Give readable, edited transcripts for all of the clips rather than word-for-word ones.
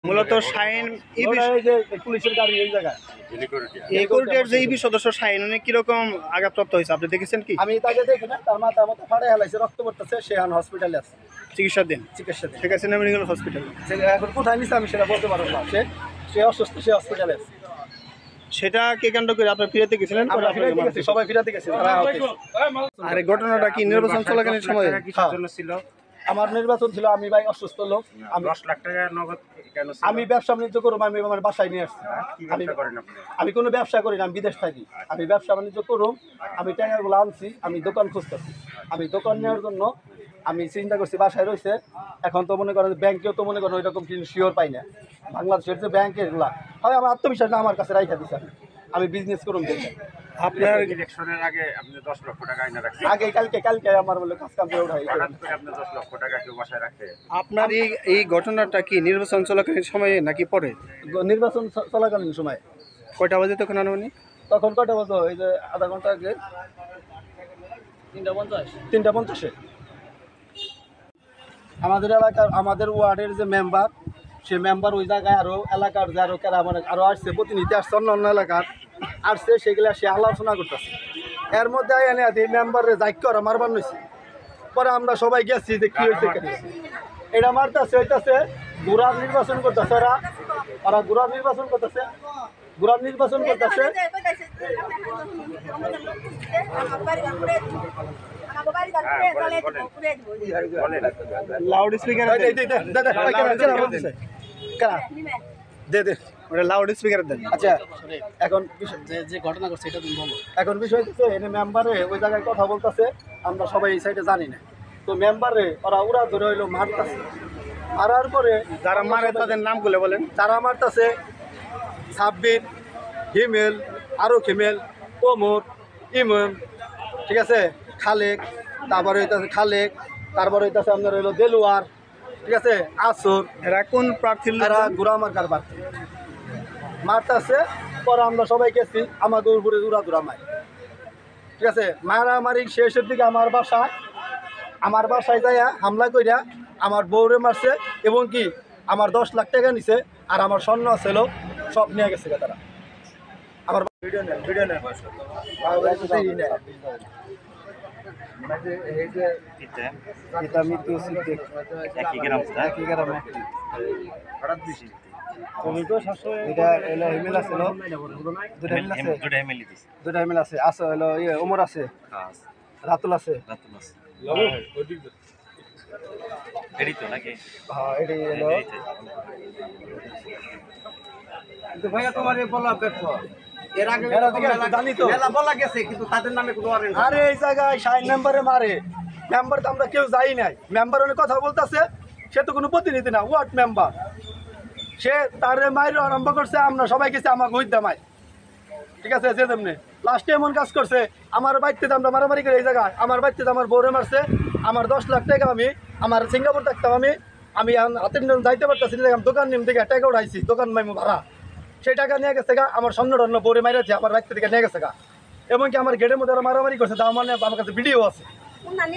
মূলত শাহিন ইবি পুলিশের গাড়ি এই জায়গায় একুরিটির যে ইবি সদস্য শাহিন উনি কিরকম আঘাতপ্রাপ্ত হয়েছে আপনি দেখেছেন কি? আমি তাকে দেখি না, তার মাথা ফাড়ে হেলাইছে, রক্ত পড়তেছে, সে এখন হসপিটালে আছে চিকিৎসা দিন ঠিক আছে না মেডিকেল হসপিটালে। এখন কোথায় নিছে আমি সেটা বলতে পারবো না। সে অসুস্থ, সে হসপিটালে আছে। সেটা কে কাণ্ড করে আপনার ফিরাতে গেছিলেন? সবাই ফিরাতে গেছে। আর এই ঘটনাটা কি নির্বাচন চলাকালীন সময়ে ছিল? আমার নির্বাচন ছিল, আমি ভাই অসুস্থ লোক, আমি 10 লাখ টাকা নগদ কেন ছিল? আমি ব্যবসা বাণিজ্য করবো, আমি আমার বাসায় নিয়ে আসছি। আমি কোনো ব্যবসা করি না, আমি বিদেশ থাকি। আমি ব্যবসা বাণিজ্য করুম, আমি টাকাগুলো আনছি, আমি দোকান খুঁজতেছি। আমি দোকান নেওয়ার জন্য আমি চিন্তা করছি, বাসায় রয়েছে। এখন তো মনে করেন ব্যাংকেও তো মনে করেন ওইরকম কিন্তু শিওর পাই না। বাংলাদেশের যে ব্যাংকেরগুলা হয় আমার আত্মবিশ্বাস না আমার কাছে রাইখা দিচ্ছে। আমি বিজনেস করুম দেখে। আপনার ইলেকশনের আগে আপনি 10 লক্ষ টাকা আইনা রাখছেন। আগে কালকে আমার বলে কাজ কাম করে উঠাই। আপনি 10 লক্ষ টাকা কেউ বাসায় রাখে? আপনার এই ঘটনাটা কি নির্বাচন চলাকালীন সময়ে নাকি পরে? নির্বাচন চলাকালীন সময়। কয়টা বাজে তখন আনুমানিক? তখন কয়টা বাজে? এই যে আধা ঘন্টা আগে 3:50 আমাদের এলাকার, আমাদের ওয়ার্ডের যে মেম্বার, সে মেম্বার ওই জায়গায় আরও এলাকার যে আরও আরও আসছে, প্রতিনিধি আসছে অন্য অন্য এলাকার আসছে, সেগুলো সে আলোচনা করতেছে। এর মধ্যে এনে এই মেম্বারের যাই করা মারবার নইছে। পরে আমরা সবাই গেছি যে কী হয়েছে, এটা মারতেছে হইতেছে ঘোড়ার নির্বাচন করতেছে। ওরা ঘোড়ার নির্বাচন করতেছে, লাউড স্পিকার লাউড স্পিকার দেন। আচ্ছা, এখন যে ঘটনা ঘটছে এটা তুমি বলো। এখন বিষয় হচ্ছে এনে মেম্বারে ওই জায়গায় কথা বলতেছে, আমরা সবাই এই সাইডে জানি না। তো মেম্বারে ওরা ধরে হইলো মারতেছে। মারার পরে যারা মারে তাদের নামগুলো বলেন। তারা মারতেছে সাব্বির, হিমেল, আরো হিমেল, ওমর, ইমন, ঠিক আছে, খালেক, তারপরে হইতেছে খালেক, তারপরে হইতেছে আপনার হইলো দেলুয়ার, ঠিক আছে, আসর। এরা কোন প্রার্থী? এরা গুড়া মার্কার প্রার্থী। মারতেছে, পরে আমরা সবাই গেছি, আমাদের উপরে দূরা মার, ঠিক আছে। মারামারি শেষের দিকে আমার বাসায় যাইয়া হামলা কইরা আমার বউরে মারছে, এবং কি আমার 10 লাখ টাকা নিছে, আর আমার স্বর্ণ ছিল সব নিয়ে গেছে তারা। আমার ভিডিও নেন দুটা হিমেল আছে, হলো ওমর আছে, রাতুল আছে। ভাইয়া তোমার বলা ব্যর্থ। এর আগে জানি তো বলা গেছে, কিন্তু তাদের নামে কোনো আরে এই জায়গায় 60 মেম্বারে মারে। মেম্বার তো আমরা কেউ যাই নাই। মেম্বার অনেক কথা বলতেছে, সে তো কোনো প্রতিনিধি না, ওয়ার্ড মেম্বার। সে তারে মাইর আরম্ভ করছে, আমরা সবাই গেছি আমাকে হইতে মাই, ঠিক আছে। যে তেমনি লাস্টে এমন কাজ করছে, আমার বাড়িতে আমরা মারামারি করে এই জায়গায়, আমার বাড়িতে আমার বউরে মারছে। আমার 10 লাখ টাকা আমার সিঙ্গাপুর থাকতাম, আমি হাতের নিয়ম যাইতে পারতেছি না, দোকান নিয়ম থেকে টাকা উঠাইছি, দোকান মাইমু ভাড়া, সেই টাকা নিয়ে গেছে গা। আমার স্বর্ণ বউরে মাইরেছে, আমার বাড়িতে থেকে নিয়ে গেছে গা। এমনকি আমার গেটের মধ্যে মারামারি করছে, তা মানে আমার কাছে ভিডিও আছে। উন্নাও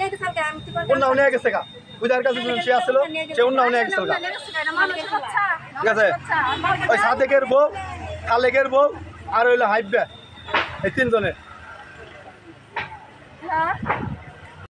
নিয়ে গেছে গা, ওইটার কাছে সে আসছিল, সে উন্নাও নিয়ে গেছে গা, ঠিক আছে। ওই সাদেকের বউ, খালেকের বউ, আর হইলো হাইব্যা, এই 3 জনের।